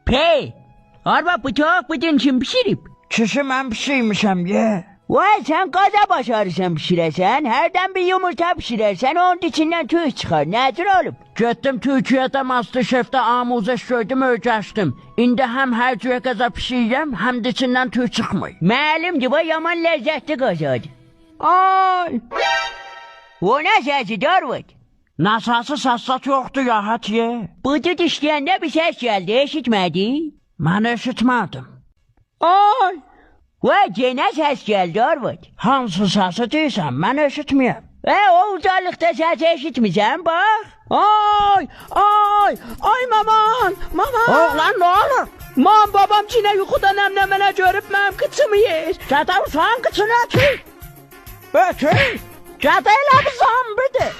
Pey, arba bıçak bıcın için pişirip. Kişi mən pişirmişəm ye. Vay sen qaza başarırsan pişirəsən, hərdən bir yumurta pişirərsən, onun içindən tüy çıxar. Nədir oğlum? Getdim Türkiyədə Masterchef'də amuzeş gördüm, öyrəşdim. İndi həm hər cürə qaza pişirirəm, həm də içindən tüy çıxmır. Məlumdur, bu yaman ləzzətli qazadır. Ay! O nə səsi Arvad? Nasası sassat yoxdur, rahat ye. Bıcıt işləyəndə bir səs gəldi, eşitmədi? Mən eşitmədim. Ay! Vay, yenə səs gəldi Arvad. Hansı səsi deyirsən, mən eşitməyəm. O ucalıqda səs eşitmirsən, bax. Ay! Ay! Ay maman! Maman! Oğlan nə olur? Man babam yine yuxuda nəmnəmənə görüb mənim qıçımı yer. Çata uşağın qıçını açır. Ötür! Çata elə bir zambidir.